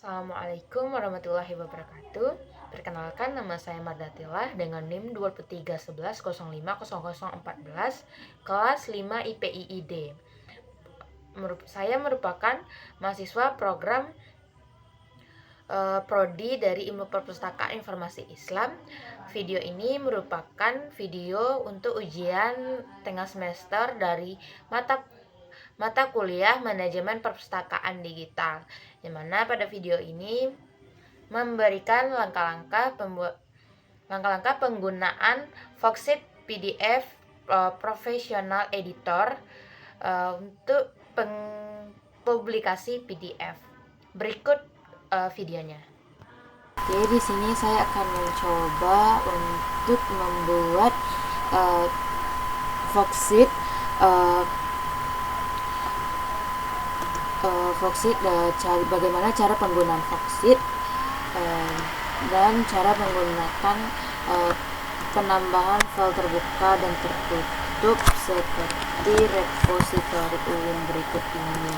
Assalamualaikum warahmatullahi wabarakatuh. Perkenalkan, nama saya Mardatillah dengan NIM 2311050014, kelas 5 IPIID. Saya merupakan mahasiswa program Prodi dari Ilmu Perpustakaan Informasi Islam. Video ini merupakan video untuk ujian tengah semester dari mata kuliah Manajemen Perpustakaan Digital, di mana pada video ini memberikan langkah-langkah penggunaan Foxit PDF Professional Editor untuk publikasi PDF. Berikut videonya. Jadi di sini saya akan mencoba untuk membuat Foxit bagaimana cara penggunaan Foxit dan cara menggunakan penambahan file terbuka dan tertutup seperti repository UIN berikut ini.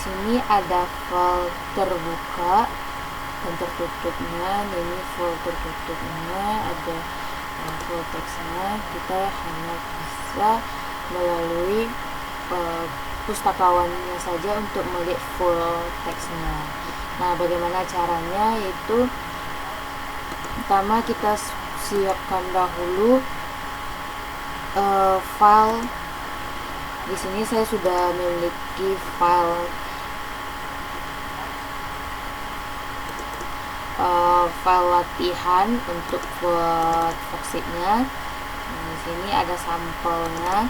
Ini ada file terbuka dan tertutupnya. Ini file tertutupnya, ada full teksnya. Kita hanya bisa melalui pustakawannya saja untuk melihat full teksnya. Nah, bagaimana caranya? Yaitu pertama kita siapkan dahulu file. Di sini saya sudah memiliki file latihan untuk buat Foxitnya. Di sini ada sampelnya.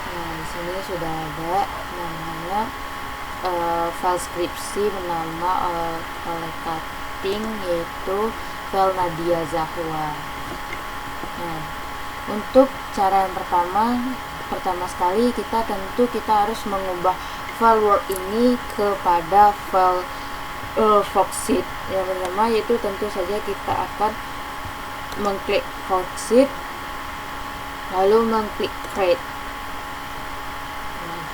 Nah, di sini sudah ada namanya file skripsi bernama oleh cutting, yaitu file Nadia Zahwa. Nah, untuk cara yang pertama sekali kita harus mengubah file Word ini kepada file Foxit. Yang pertama yaitu tentu saja kita akan mengklik Foxit lalu mengklik Create. Nah,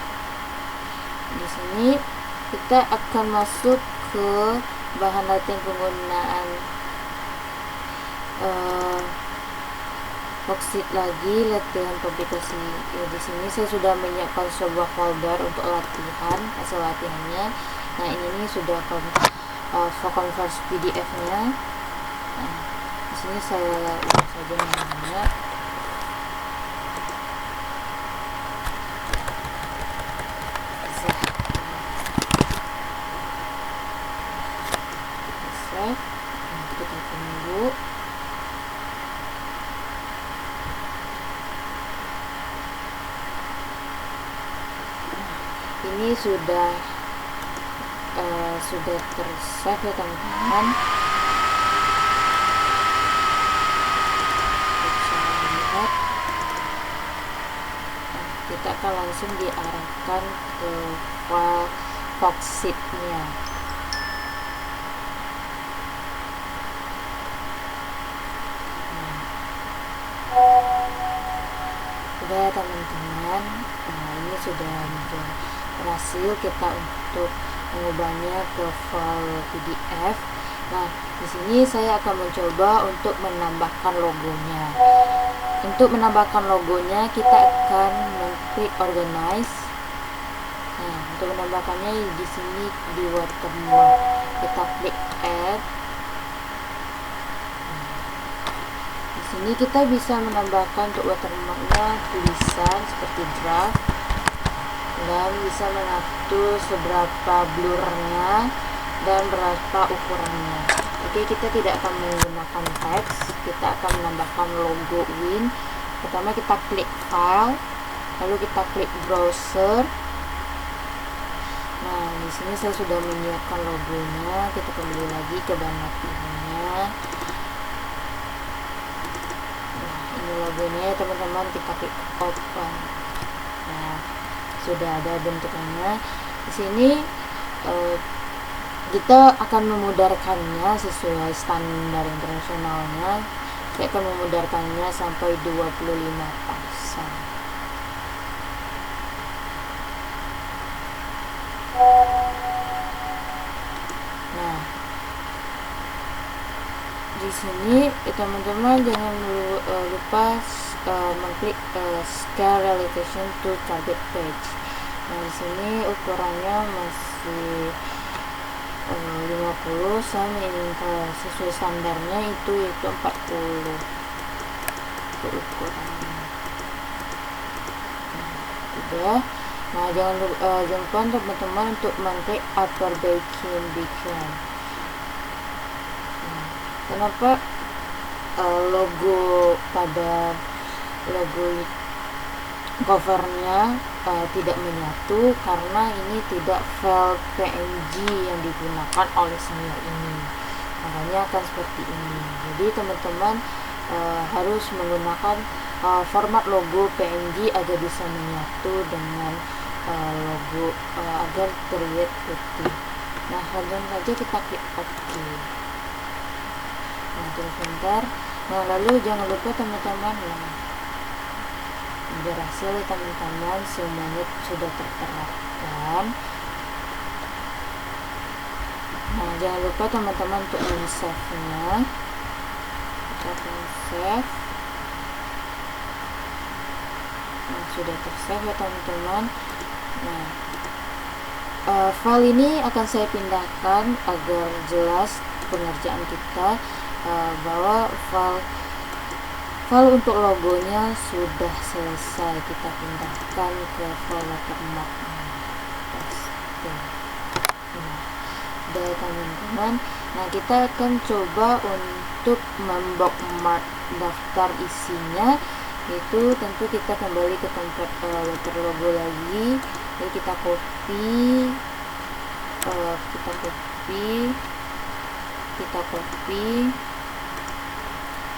di sini kita akan masuk ke bahan latihan penggunaan Foxit lagi, latihan publikasi. Ya, di sini saya sudah menyiapkan sebuah folder untuk latihan, hasil latihannya. Nah, ini sudah convert PDF-nya. Nah, di sini saya ubah saja namanya. Kita tunggu. Ini sudah tersave ya teman-teman. Bisa lihat. Kita akan langsung diarahkan ke file Foxit-nya. Sudah teman-teman, ini sudah berhasil kita untuk mengubahnya ke file PDF. Nah, di sini saya akan mencoba untuk menambahkan logonya. Untuk menambahkan logonya kita akan mengklik Organize. Nah, untuk menambahkannya di sini di watermark kita klik Add. Di sini kita bisa menambahkan untuk watermarknya tulisan seperti draft, dan bisa mengatur seberapa blurnya dan berapa ukurannya. Oke, kita tidak akan menggunakan teks, kita akan menambahkan logo Win. Pertama kita klik file, lalu kita klik browser. Nah, di sini saya sudah menyiapkan logonya. Kita kembali lagi ke bahan aktifnya. Nah, ini logonya ya teman-teman, kita klik open. Nah, sudah ada bentukannya. Di sini kita akan memudarkannya sesuai standar internasionalnya. Saya akan memudarkannya sampai 25%. Nah, di sini teman-teman jangan lupa mengklik scale relocation to target page. Nah, di sini ukurannya masih 50, saya menginginkan sesuai standarnya itu 40 untuk ukurannya. Udah. Nah, jangan lupa teman-teman untuk mengklik upper beacon. Nah, kenapa logo pada logo covernya tidak menyatu? Karena ini tidak file PNG yang digunakan oleh senior ini, makanya akan seperti ini. Jadi teman-teman harus menggunakan format logo PNG agar bisa menyatu dengan logo agar terlihat putih. Nah, langsung saja kita klik OK. Nah, tunggu sebentar. Nah, lalu jangan lupa teman-teman, berhasil teman-teman, semuanya sudah terterapkan. Nah, jangan lupa teman-teman untuk men-save-nya. Kita save. Nah, sudah tersave ya teman-teman. Nah, file ini akan saya pindahkan agar jelas pengerjaan kita, bahwa file untuk logonya sudah selesai. Kita pindahkan ke file watermark. Nah, teman-teman, nah kita akan coba untuk membookmark daftar isinya. Itu tentu kita kembali ke tempat letter logo lagi, jadi kita copy,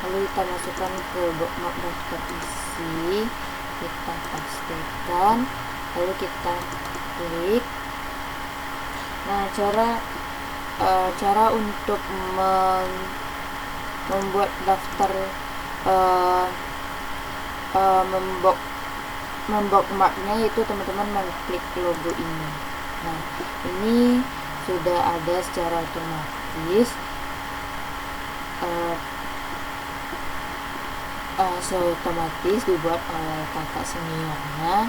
lalu kita masukkan ke bookmark daftar isi, kita pastikan, lalu kita klik. Nah, cara untuk membuat daftar membookmarknya itu teman-teman mengklik logo ini. Nah, ini sudah ada secara otomatis, dibuat oleh kakak seniornya.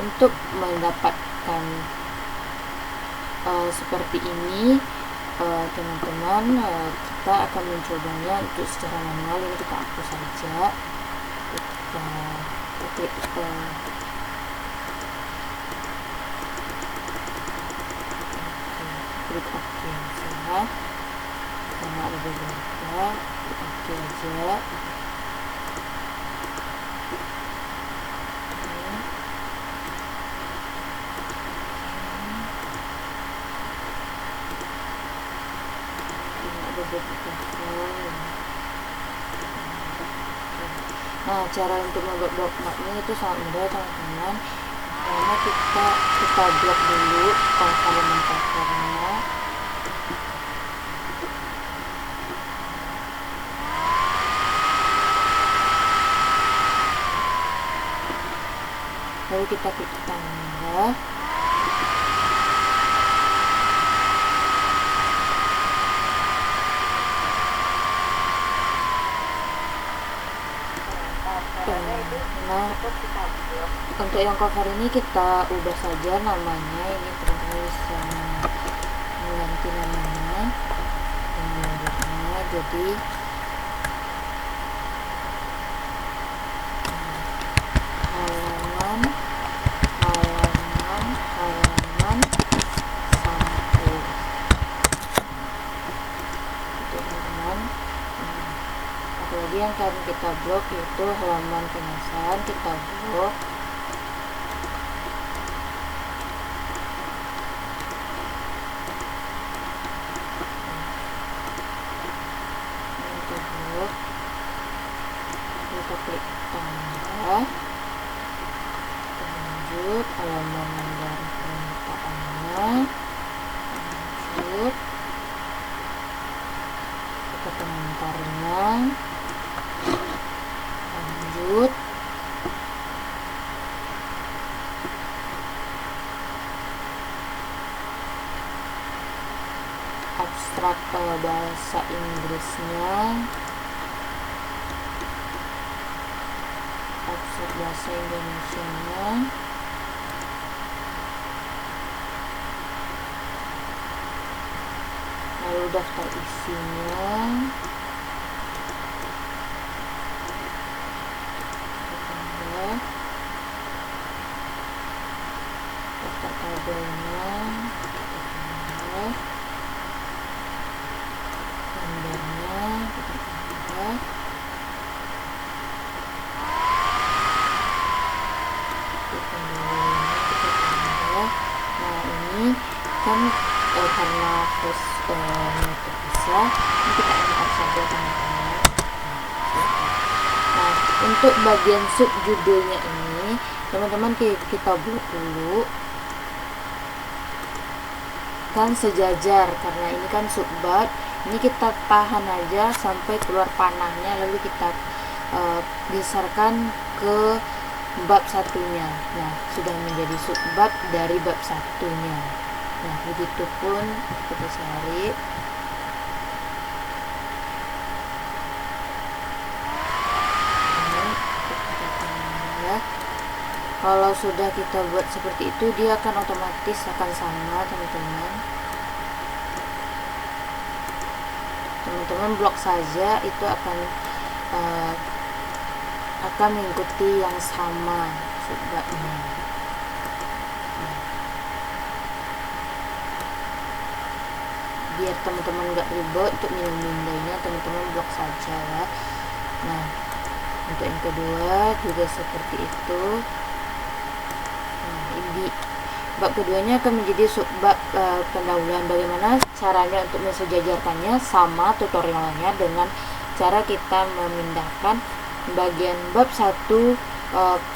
Untuk mendapatkan seperti ini, teman-teman, kita akan mencobanya untuk secara manual. Ini kita hapus saja, kita klik OK saja, karena ada beberapa, klik OK aja. Nah, cara untuk membuat bookmarknya itu sangat mudah teman-teman. Karena kita blok dulu halaman covernya. Lalu kita klik tambah. Nah, untuk yang cover ini kita ubah saja namanya. Ini teman-teman bisa mengganti namanya dengan logonya. Jadi halaman 1. akan kita blok, yaitu halaman pengawasan. Kita blok. Kita blok. Kita klik tambah. Lanjut halaman dari permintaannya. Lanjut ke komentarnya. Lanjut abstrak bahasa Inggrisnya, abstrak bahasa Indonesianya, lalu daftar isinya, daftar tabelnya, gambarnya kita tambah, nah ini kan karena terpisah, ini kita angkat saja teman-teman. Nah, untuk bagian subjudulnya ini teman-teman kita buat dulu kan sejajar, karena ini kan subbab. Ini kita tahan aja sampai keluar panahnya, lalu kita geserkan ke bab satunya. Nah, sudah menjadi subbab dari bab satunya. Nah, begitupun kita cari. Kalau sudah kita buat seperti itu, dia akan otomatis akan sama, teman-teman. Teman-teman blok saja, itu akan mengikuti yang sama subbabnya. Biar teman-teman nggak ribet untuk mindainya, teman-teman blok saja ya. Nah, untuk yang kedua juga seperti itu. Nah, ini bab keduanya akan menjadi subbab pendahuluan. Bagaimana caranya untuk mensejajarkannya? Sama tutorialnya dengan cara kita memindahkan bagian bab 1,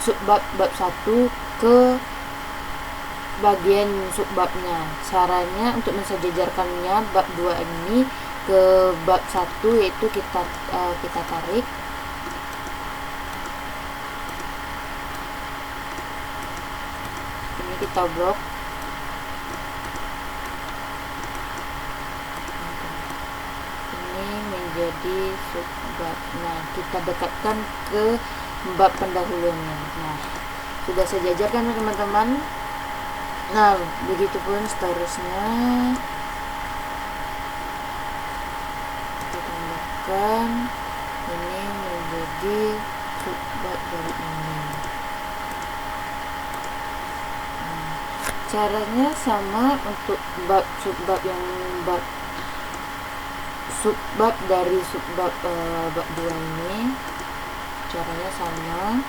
subbab bab 1 ke bagian subbabnya. Caranya untuk mensejajarkannya bab 2 ini ke bab 1, yaitu kita tarik. Ini kita blok. Ini menjadi subbab. Nah, kita dekatkan ke bab pendahulunya. Nah, sudah sejajar kan teman-teman? Nah, begitupun seterusnya. Kita tambahkan ini menjadi subbab dari ini. Nah, caranya sama untuk bab subbab yang subbab dari subbab bab 2 ini. Caranya sama.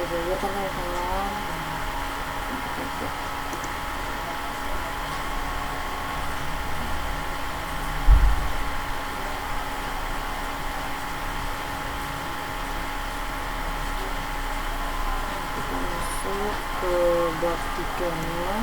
saja kan teman-teman. Kita masuk ke bab 3-nya.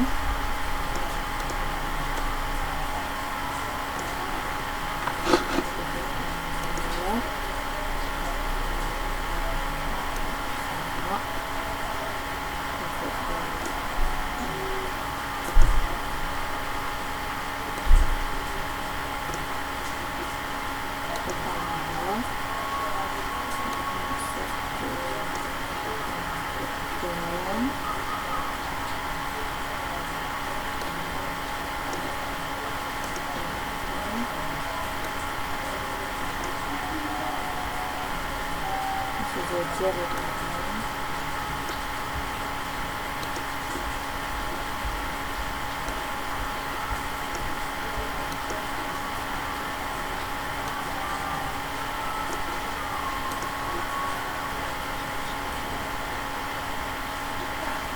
Sejajar ya teman-teman.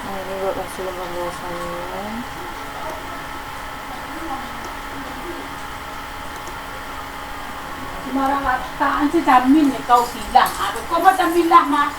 Nah ini buat hasil pembahasannya. Marang si Jamin ni kau bilang, kau macam bilang mah,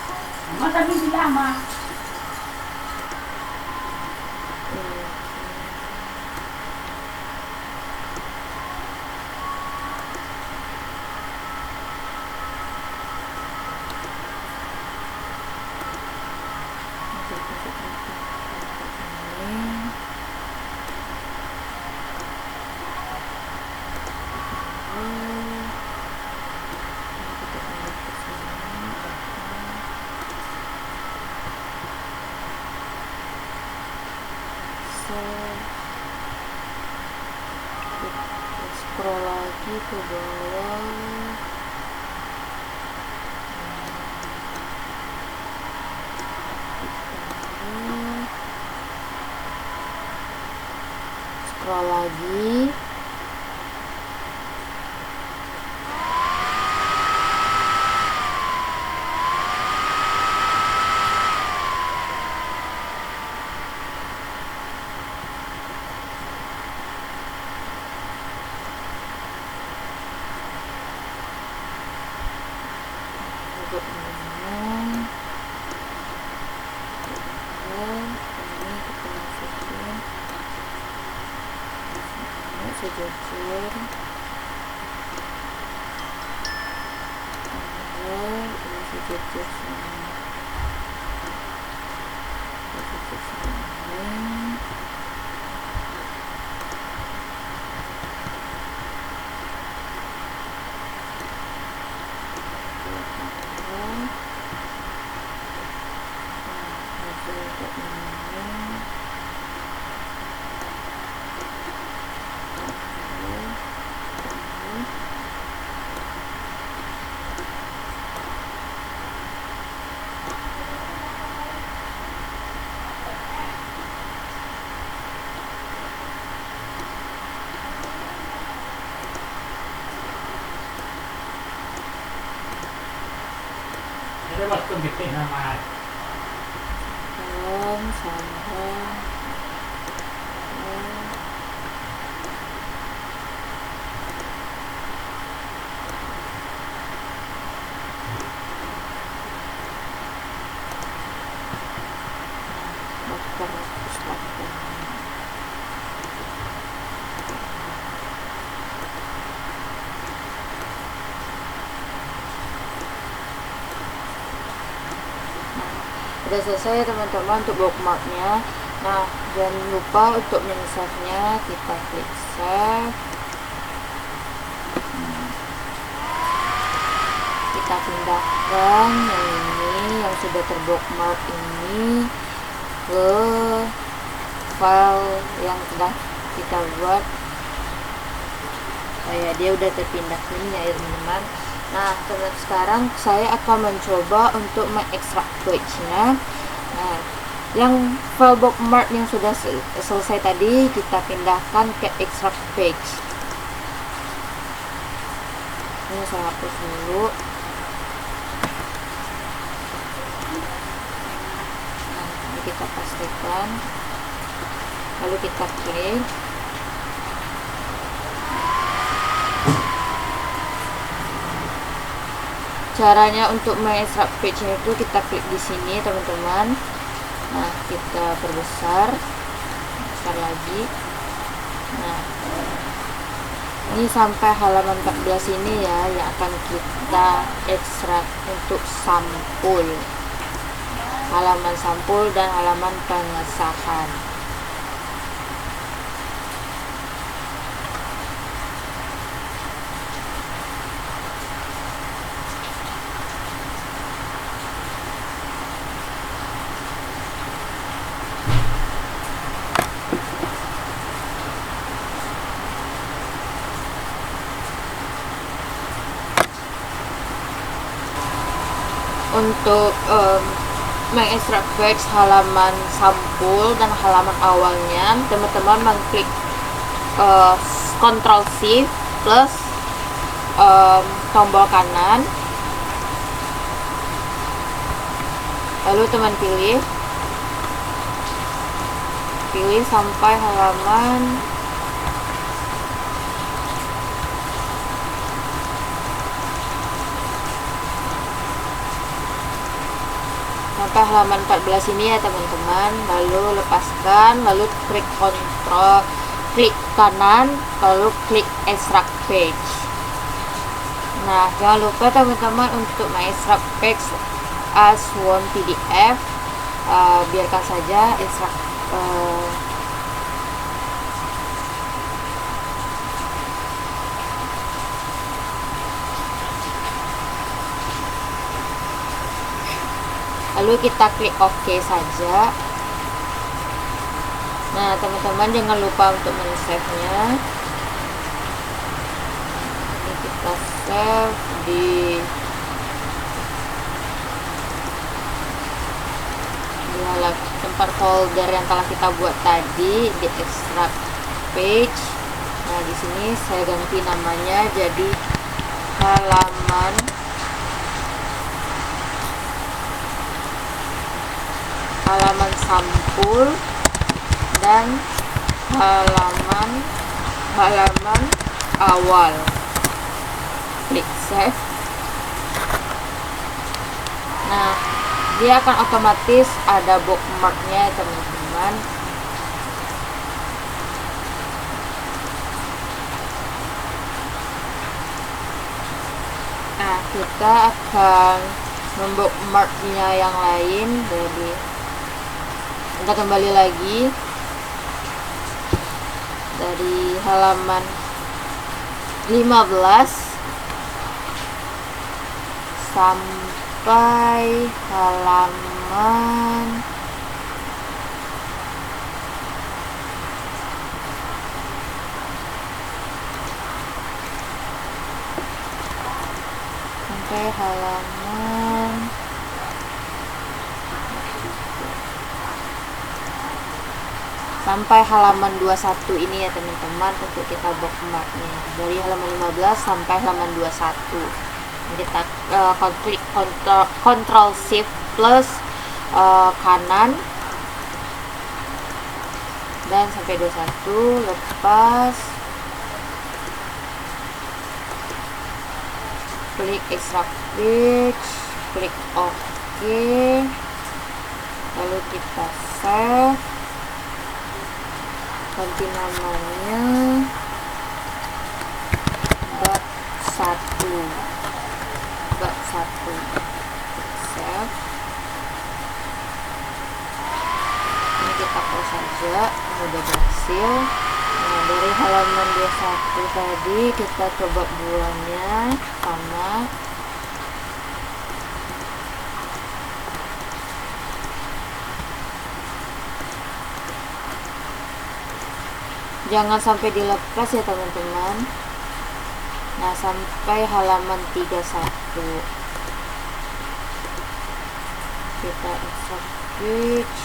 Scroll lagi ke bawah. Scroll lagi. Buat teman-teman. Ini kita masukin sejajar. Ini sejajar sama Ada waktu gitu nama. sambal. Udah selesai teman-teman untuk bookmarknya. Nah, jangan lupa untuk men-save-nya, kita klik save. Kita pindahkan yang ini, yang sudah terbookmark ini ke file yang sudah kita buat. Kayak dia udah terpindah ke ini ya teman-teman. Nah, sekarang saya akan mencoba untuk mengekstrak page-nya. Nah, yang file bookmark yang sudah selesai tadi kita pindahkan ke extract page. Ini saya hapus dulu. pastikan, lalu kita klik. Caranya untuk mengekstrak page itu kita klik di sini teman-teman. Nah, kita perbesar, besar lagi. Nah, ini sampai halaman 14 ini ya yang akan kita ekstrak untuk sampul, halaman sampul dan halaman pengesahan. Untuk mengekstrak page halaman sampul dan halaman awalnya, teman-teman mengklik Ctrl Shift plus tombol kanan, lalu teman pilih sampai halaman sampai halaman 14 ini ya teman-teman. Lalu lepaskan, lalu klik kanan, lalu klik extract page. Nah, jangan lupa teman-teman untuk mengekstrak page as one PDF. Biarkan saja extract lalu kita klik OK saja. Nah, teman-teman jangan lupa untuk men-save-nya. Ini kita save di tempat folder yang telah kita buat tadi, di extract page. Nah, di sini saya ganti namanya jadi halaman sampul dan halaman awal. Klik save. Nah, dia akan otomatis ada bookmarknya teman-teman. Nah, kita akan membookmarknya yang lain. Jadi kita kembali lagi dari halaman 15 sampai halaman sampai halaman 21 ini ya teman-teman, untuk kita bookmarknya dari halaman 15 sampai halaman 21. Kita klik Ctrl Shift plus kanan dan sampai 21, lepas klik extract page, klik OK, lalu kita save, ganti namanya bab 1, save. Ini kita close saja, sudah berhasil. Nah, dari halaman 21 tadi kita coba bulannya sama. Jangan sampai dilepas ya teman-teman. Nah, sampai halaman 31 kita extract page,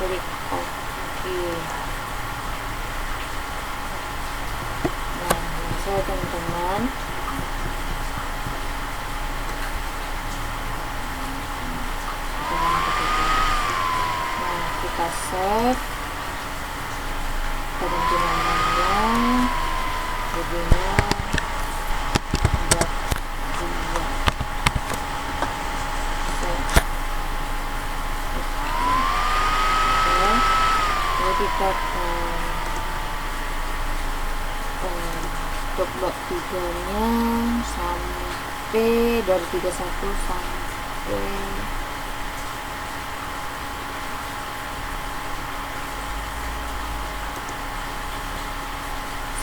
klik OK. Nah, selesai teman-teman. save, kita ganti namanya, jadinya bab 2. Save. Oke, ini kita untuk bab 3 nya sampai dari 31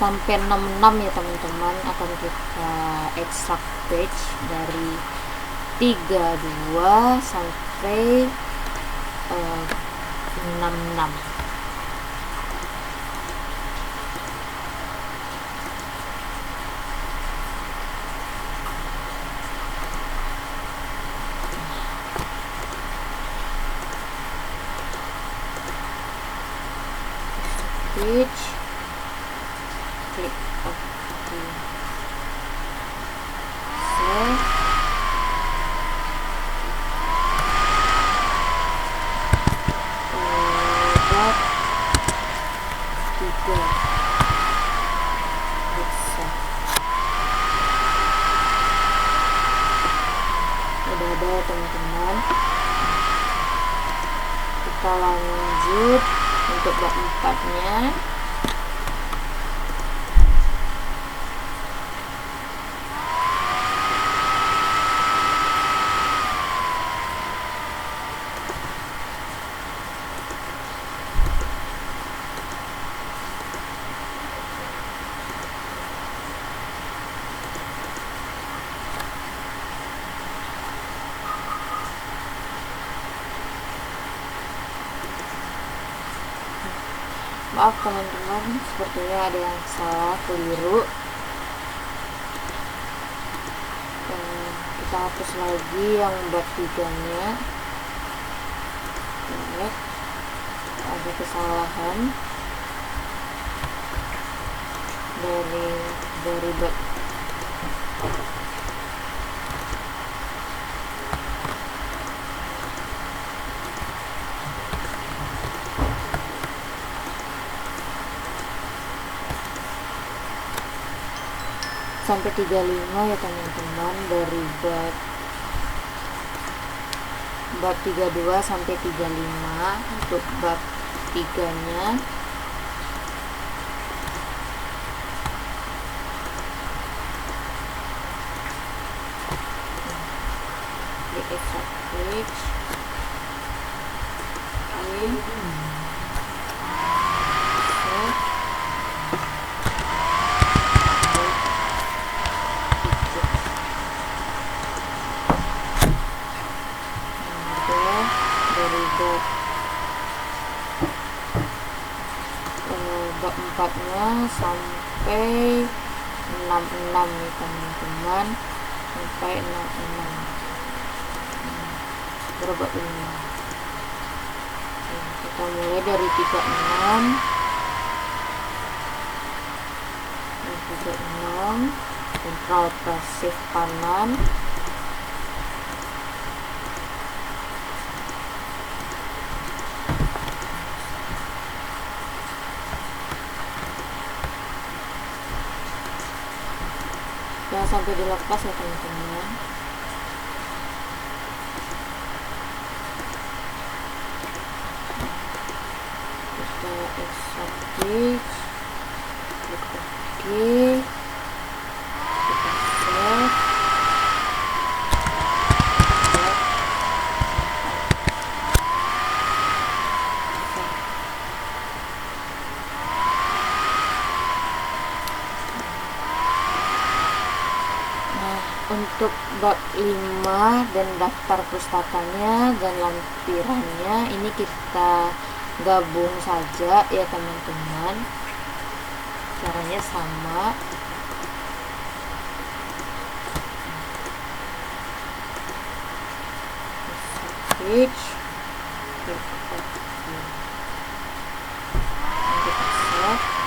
sampai 66 ya teman-teman, akan kita extract page dari 32 sampai 66. Page, klik OK, save. Bab 3, klik save. Udah ada ya teman-teman. Kita lanjut untuk bab 4 nya. Maaf teman-teman, sepertinya ada yang salah, keliru. Kita hapus lagi yang bab 3 nya. Ada kesalahan dari bab sampai 35 ya teman-teman, dari bab 32 sampai 35 untuk bab 3 nya. Klik extract page. Bab 4 nya sampai 66 nih teman-teman, sampai 66 berapa ini. Kita mulai dari 36 Ctrl plus Shift kanan, jangan sampai dilepas ya teman-teman. Kita extract page, klik OK, kita save. Untuk bab 5 dan daftar pustakanya dan lampirannya ini kita gabung saja ya teman-teman. Caranya sama. Page, klik OK. Kita save.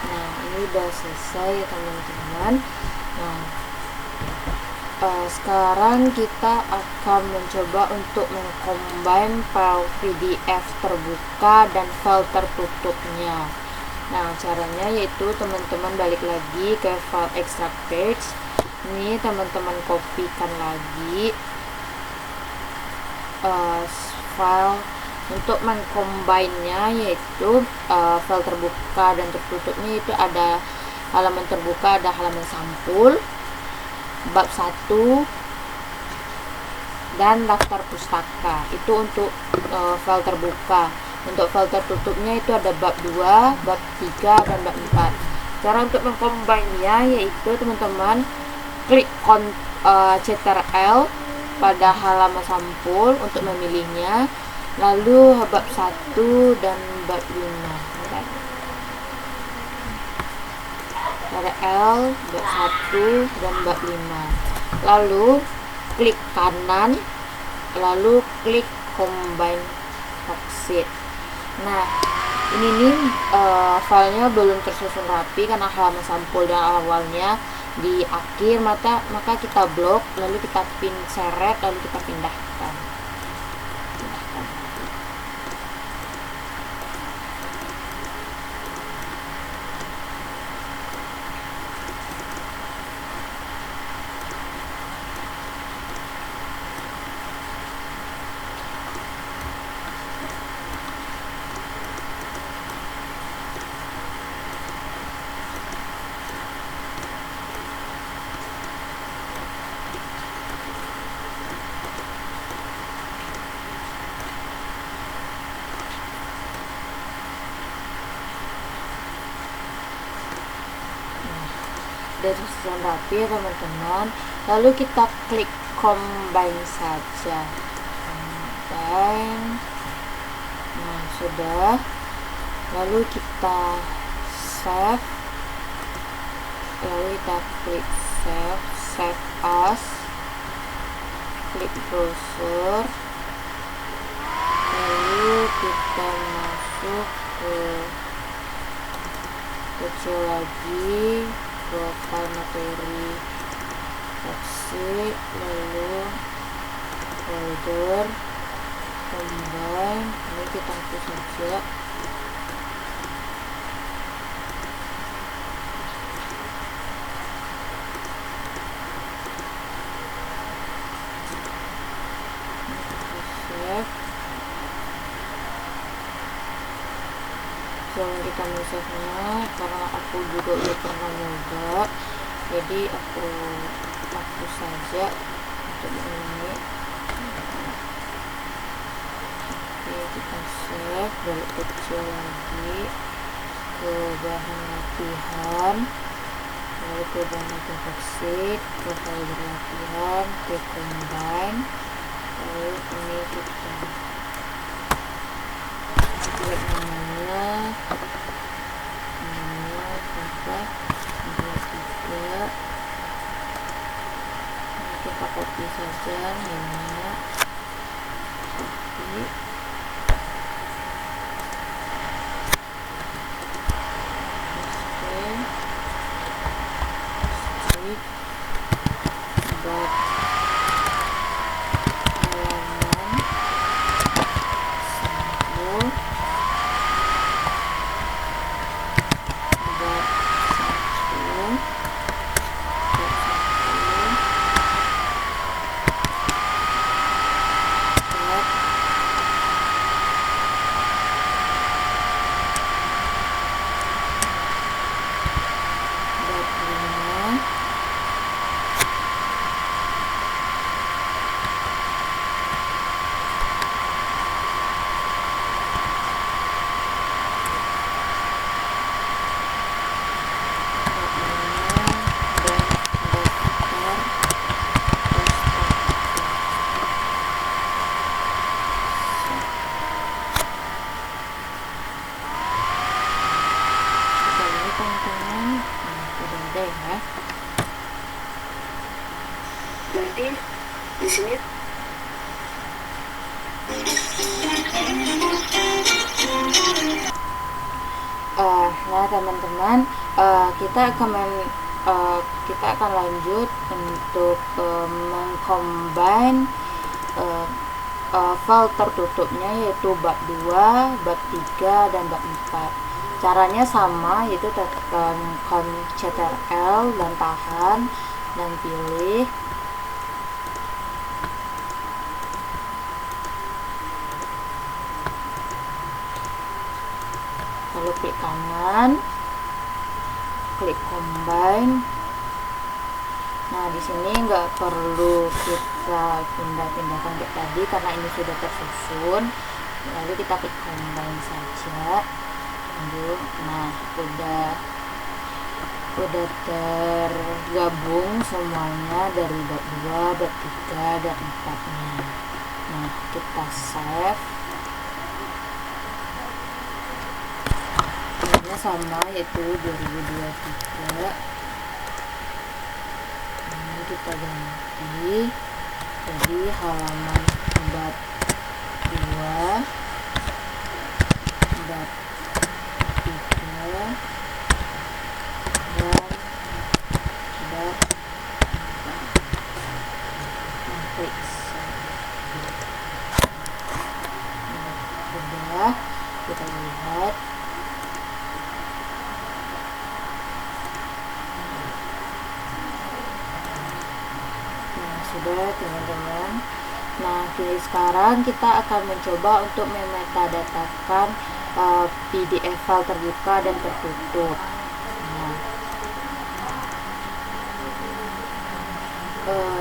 Nah, ini udah selesai ya teman-teman. Nah, sekarang kita akan mencoba untuk mengcombine file PDF terbuka dan file tertutupnya. Nah, caranya yaitu teman-teman balik lagi ke file extract page. Ini teman-teman kopikan lagi file untuk mengcombine-nya, yaitu file terbuka dan tertutupnya itu ada halaman terbuka, ada halaman sampul, bab 1 dan daftar pustaka. Itu untuk file terbuka. Untuk file tertutupnya itu ada bab 2, bab 3 dan bab 4. Cara untuk mengcombine-nya yaitu teman-teman klik Ctrl pada halaman sampul untuk memilihnya, lalu bab 1 dan bab 5. Ctrl bab 1 dan bab 5, lalu klik kanan, lalu klik combine worksheet. Nah, ini nih filenya belum tersusun rapi karena halaman sampul dan awalnya di akhir, maka kita blok, lalu kita pin seret, lalu kita pindahkan. Sudah tersusun rapi ya teman-teman, lalu kita klik combine saja, combine. Nah, sudah, lalu kita save, lalu kita klik save as, klik browser, lalu kita masuk ke kecil lagi, profil materi worksheet, lalu folder combine. Ini kita hapus saja. Jangan kita men-save-nya karena aku juga udah pernah nyoba, jadi aku hapus saja untuk ini. Oke, kita save, balik kecil lagi ke bahan latihan, lalu ke bahan latihan worksheet, ke folder latihan, ke combine, lalu ini kita buat namanya tempat 23. Ini kita copy saja namanya, copy, bab halaman sampul, bab 1, bab bab 5, teman-teman. Nah, sudah ada ya. Berarti di sini Nah teman-teman, kita akan lanjut untuk mengcombine file tertutupnya, yaitu bab 2, bab 3, dan bab 4. Caranya sama, yaitu tekan Ctrl dan tahan dan pilih. Lalu klik kanan, klik combine. Nah, di sini nggak perlu kita pindah-pindahkan kayak tadi karena ini sudah tersusun. Lalu kita klik combine saja. Nah, udah tergabung semuanya dari bab 2, bab 3, dan 4-nya. Nah, kita save. Ini sama, yaitu 2023. Ini kita ganti jadi halaman bab 2, bab 3, dan bab 4. Nah, klik save. Sudah, kita lihat. Sudah, teman-teman. Nah, sekarang kita akan mencoba untuk memetadatakan PDF file terbuka dan tertutup. Nah,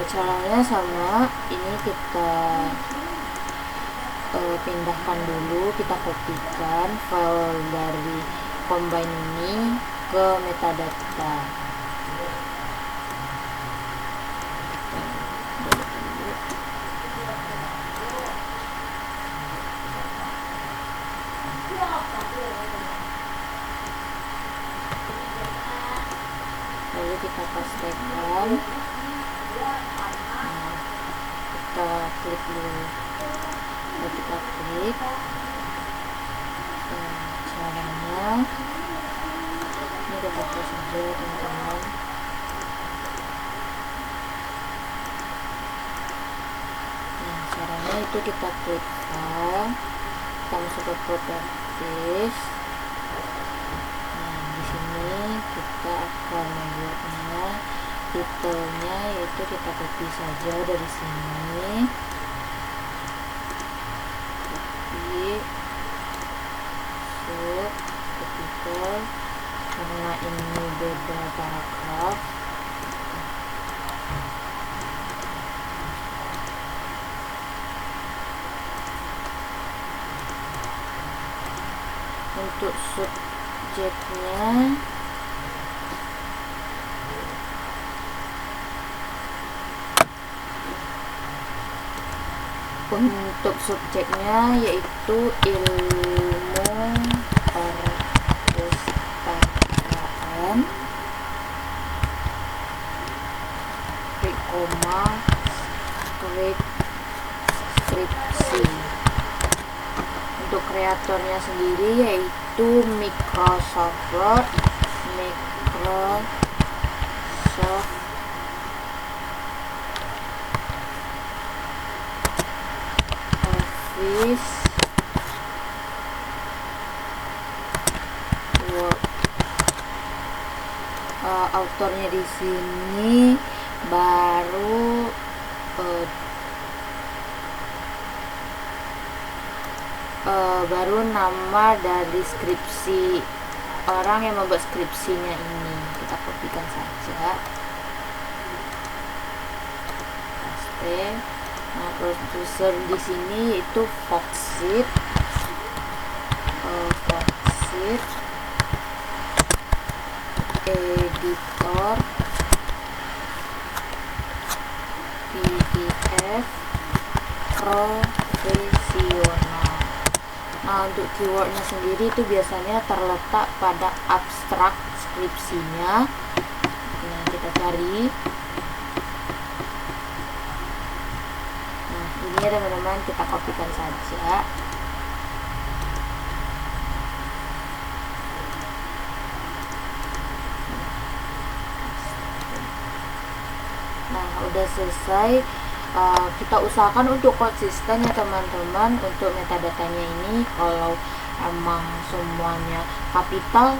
caranya sama. Ini kita pindahkan dulu, kita kopikan file dari combine ini ke metadata. Lalu kita pastekan. Nah, kita klik dulu. Lalu kita klik. Caranya ini kita pakai saja, teman-teman. Nah, caranya itu kita klik file, kita masuk ke properties. Kita akan membuatnya titelnya, yaitu kita copy saja dari sini, copy, masuk ke titel, karena ini beda paragraf. Untuk subjeknya yaitu ilmu perpustakaan, klik koma, klik skripsi. Untuk kreatornya sendiri yaitu Microsoft Word, Microsoft Office Word. Autornya di sini baru nama dari skripsi orang yang membuat skripsinya ini. Kita kopikan saja, paste. Nah, produser di sini yaitu Foxit, editor PDF profesional. Nah, untuk keywordnya sendiri itu biasanya terletak pada abstrak skripsinya. Nah, kita cari. Nah, ini ya teman-teman, kita kopikan saja. Nah, udah selesai. Kita usahakan untuk konsisten ya teman-teman untuk metadatanya ini. Kalau emang semuanya kapital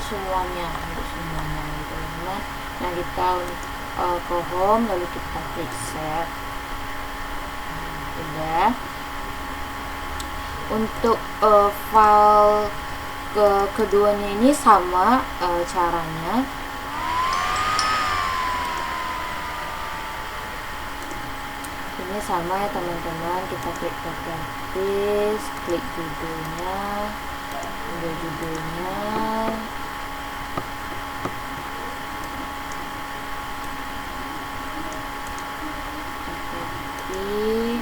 semuanya untuk semuanya gitu teman. Nah, kita ke home lalu kita klik save. Udah. Untuk file keduanya ini sama caranya. Ini sama ya teman-teman, kita klik properties, klik judulnya, ambil judulnya, copy,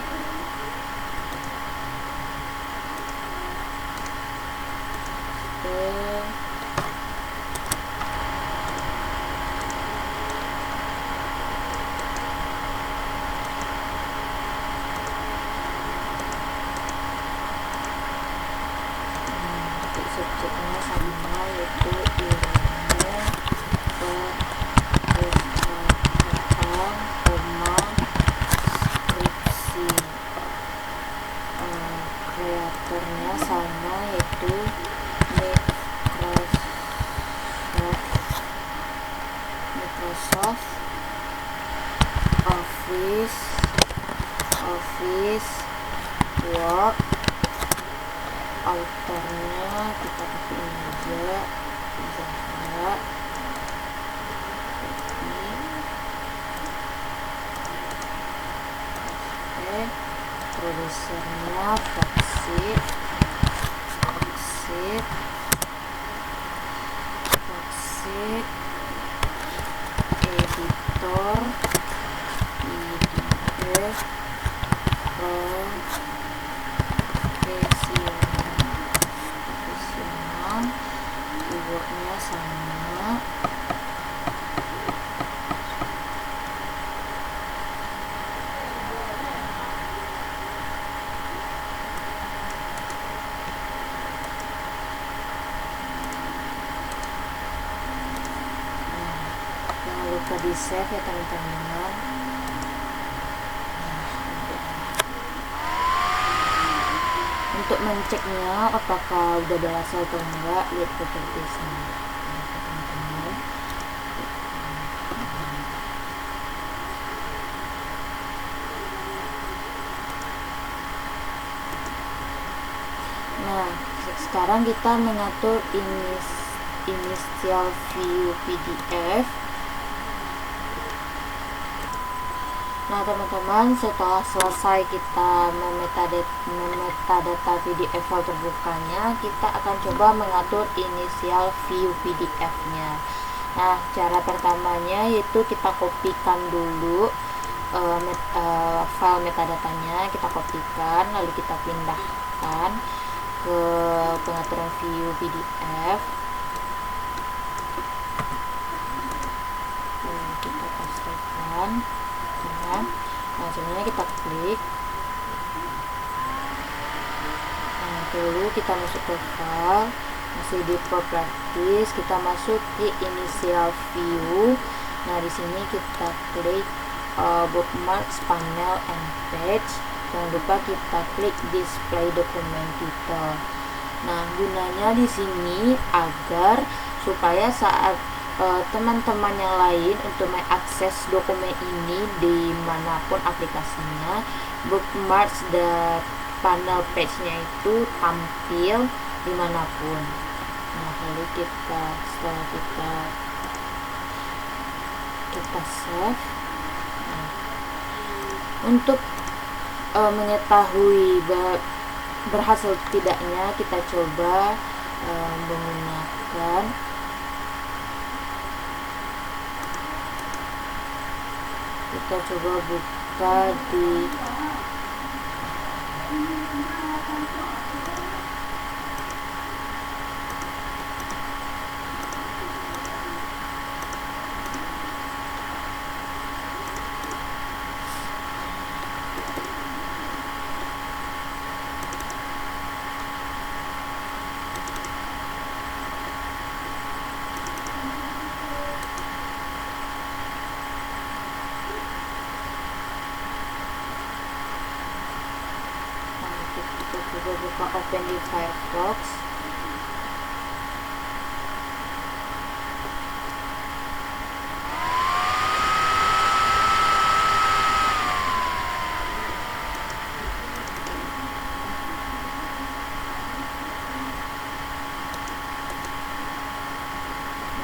subjeknya sama yaitu ilmu perpustakaan, skripsi. Kreatornya sama yaitu Microsoft Office Word. Autornya kita pakai ini aja, Zahra. Oke, produsernya Foxit, editor profesional, keywordnya sama. Jangan lupa di save ya teman-teman. Untuk menceknya apakah udah berhasil atau enggak, lihat propertiesnya teman-teman. Nah, sekarang kita mengatur initial view PDF. Nah teman-teman, setelah selesai kita memetadata PDF file terbukanya, kita akan coba mengatur initial view PDF nya. Nah, cara pertamanya yaitu kita kopikan dulu file metadatanya, kita kopikan lalu kita pindahkan ke pengaturan view PDF. Kita pastikan. Nah, sebenarnya kita klik. Nah, lalu kita masuk ke file, masih di properties, kita masuk di initial view. Nah, di sini kita klik bookmarks, panel, and page. Jangan lupa kita klik display document title. Nah, gunanya di sini agar supaya saat teman-teman yang lain untuk mengakses dokumen ini dimanapun aplikasinya, bookmarks dan panel page-nya itu tampil dimanapun. Nah, lalu setelah kita save. Nah, untuk mengetahui berhasil tidaknya, kita coba menggunakan kita coba buka di coba buka open di Firefox.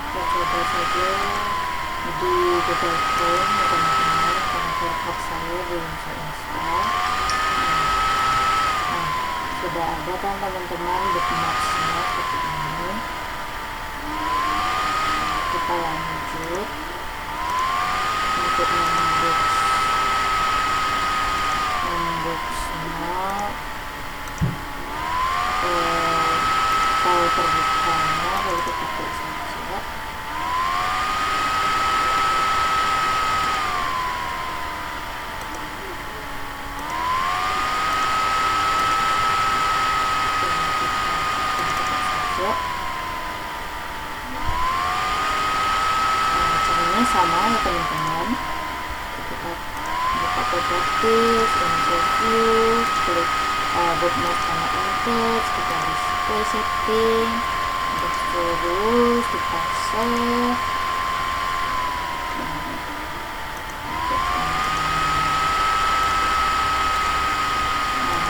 Kita coba saja di Google Chrome ya teman-teman, karena Firefox saya belum saya install. Nah, sudah ada kan teman-teman bookmarksnya seperti ini. Kita lanjut untuk memboxnya, file terbukanya, lalu kita klik saja. Caranya sama ya teman-teman. Kita buka properties, review, klik bookmark sama index, kita display setting, kita terus kita save.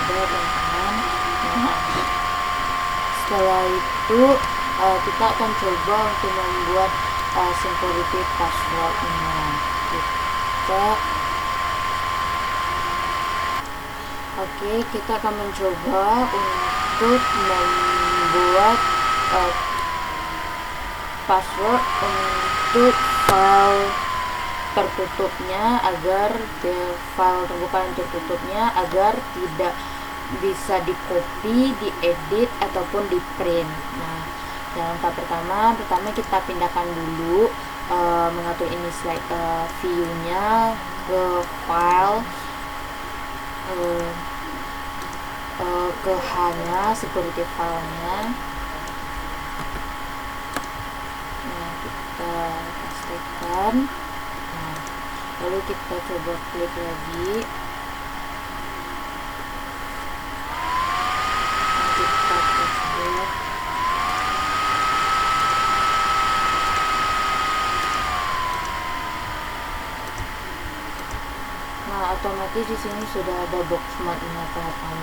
Teman-teman. Setelah itu kita akan coba untuk membuat security passwordnya. Kita akan mencoba untuk membuat password untuk file tertutupnya, agar file terbuka dan tertutupnya agar tidak bisa di-copy, diedit ataupun di-print. Nah, dalam tahap pertama kita pindahkan dulu mengatur ini slide view-nya ke file, ke hanya security file-nya. Nah, kita pastikan. Nah, lalu kita coba klik lagi. Kita password. Nah, otomatis di sini sudah ada bookmark-nya teman-teman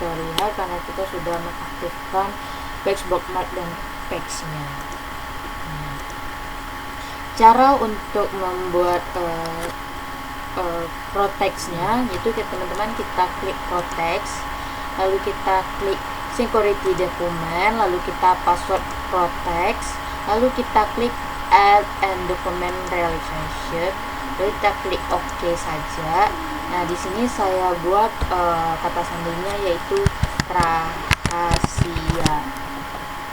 terlihat karena kita sudah mengaktifkan page bookmark dan page-nya. Cara untuk membuat protect-nya itu teman-teman, kita klik protect, lalu kita klik security document, lalu kita password protect, lalu kita klik add and document relationship, lalu kita klik OK saja. Nah, di sini saya buat kata sandinya yaitu rahasia,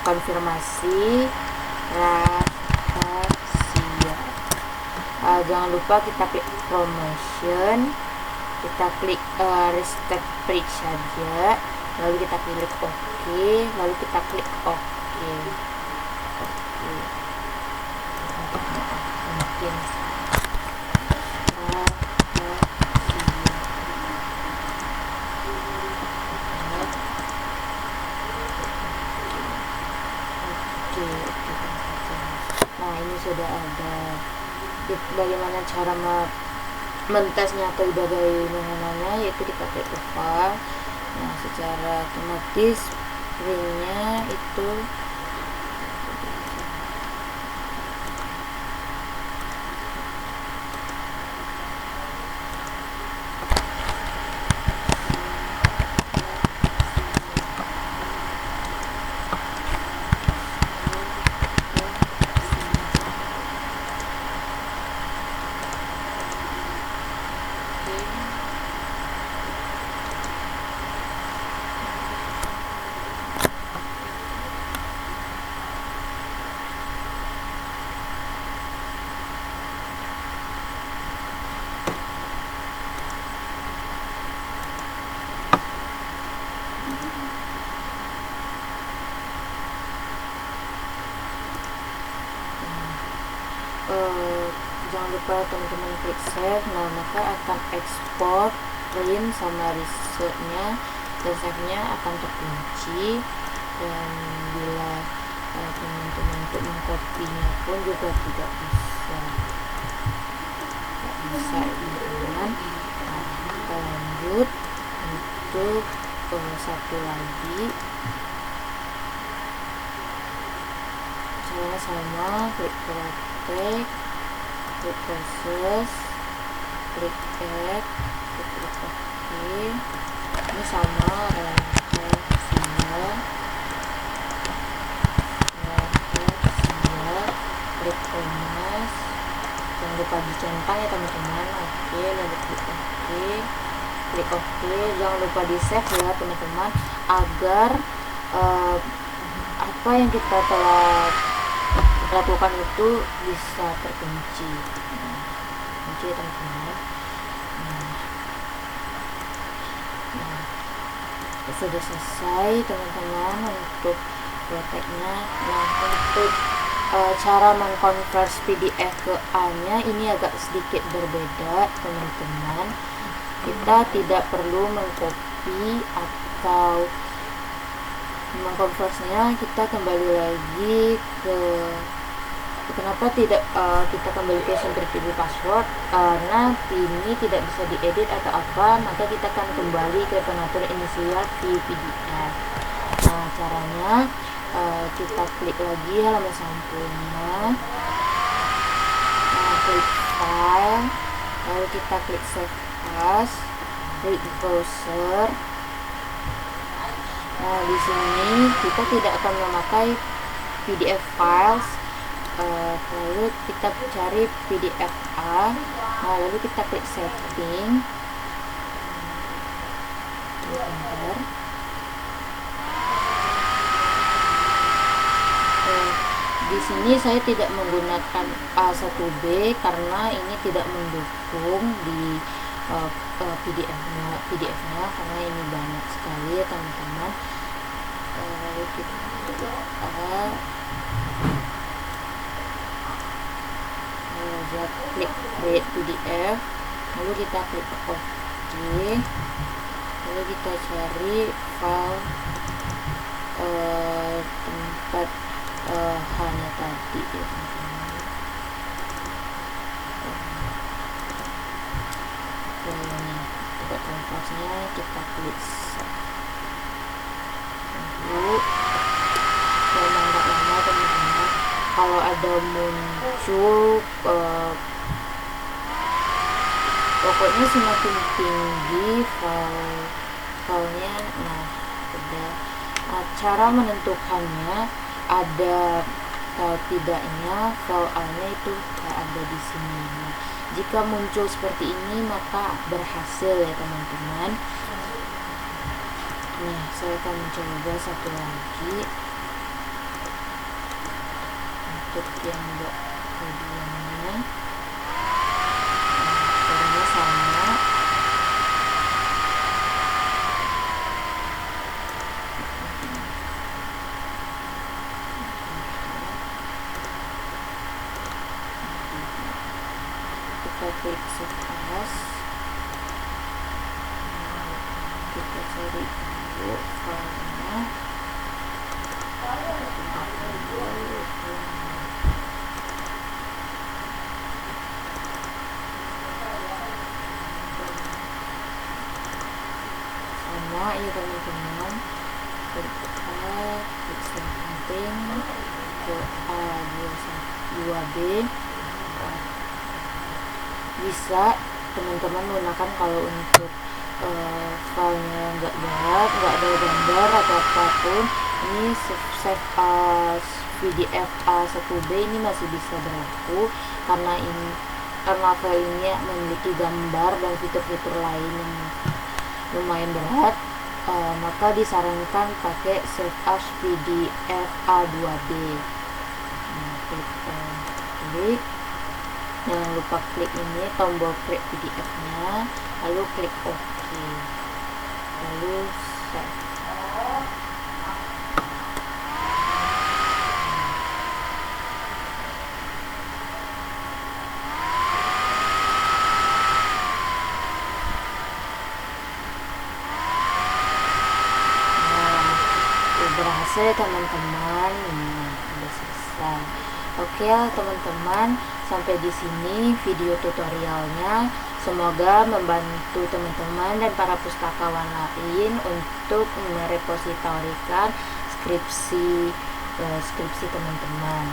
konfirmasi rahasia. Jangan lupa kita klik promotion, kita klik restart page saja, lalu kita klik OK, lalu kita klik OK. Mungkin nah, ini sudah ada. Bagaimana cara mentesnya atau bagaimananya, yaitu kita klik ke file. Nah, secara otomatis printnya itu jangan lupa teman-teman klik save. Nah, maka akan ekspor print sama resultnya dan save-nya akan terkunci, dan bila teman-teman untuk mengkopinya pun juga tidak bisa teman-teman. Nah, kita lanjut untuk satu lagi. Caranya sama, klik protect, klik process, klik add, klik OK. Ini sama, klik komas, jangan lupa dicentang ya teman-teman. Oke, lalu klik OK, klik OK, jangan lupa di save ya teman-teman, agar apa yang kita telah lakukan itu bisa terkunci. Kunci ya teman-teman. Nah, sudah selesai teman-teman untuk protectnya. Nah, untuk cara mengkonvers PDF ke A-nya ini agak sedikit berbeda teman-teman. Kita tidak perlu mengcopy atau mengkonversinya. Kita kembali lagi ke kenapa tidak kita kembali ke simple password, karena ini tidak bisa diedit atau apa, maka kita akan kembali ke pengaturan inisial view PDF. Nah, caranya kita klik lagi halaman sampulnya, klik file, lalu kita klik save as, klik browser. Nah, di sini kita tidak akan memakai PDF files, lalu kita cari PDF A. Nah, lalu kita klik setting, enter. Di sini saya tidak menggunakan A1B karena ini tidak mendukung di PDF-nya karena ini banyak sekali ya teman-teman. Lalu kita klik create PDF, lalu kita klik OK, lalu kita cari file tempat hanya tadi ya teman-teman. Ini tempat konversinya, kita klik lalu memang gak lama teman-teman. Kalau ada muncul pokoknya semakin tinggi filenya. Nah, udah. Cara menentukannya ada tidaknya file A-nya itu ada di sini. Nah, jika muncul seperti ini maka berhasil ya teman-teman. Nah, saya akan mencoba satu lagi untuk yang keduanya. Caranya sama. Kita klik save as, kita cari dulu filenya. Sama ya teman-teman, klik setting ke A2B. Bisa teman-teman menggunakan kalau untuk filenya nggak berat, nggak ada gambar atau apapun, ini save as PDF A1B ini masih bisa berlaku karena file ini memiliki gambar dan fitur-fitur lain yang lumayan berat, maka disarankan pakai save as PDF A2B. Nah, klik, jangan lupa klik ini tombol create PDF-nya, lalu klik OK, lalu save. berhasil ya teman-teman. Udah selesai. Oke ya teman-teman, sampai di sini video tutorialnya. Semoga membantu teman-teman dan para pustakawan lain untuk merepositorikan skripsi teman-teman.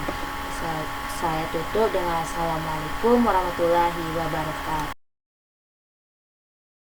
Saya tutup dengan assalamualaikum warahmatullahi wabarakatuh.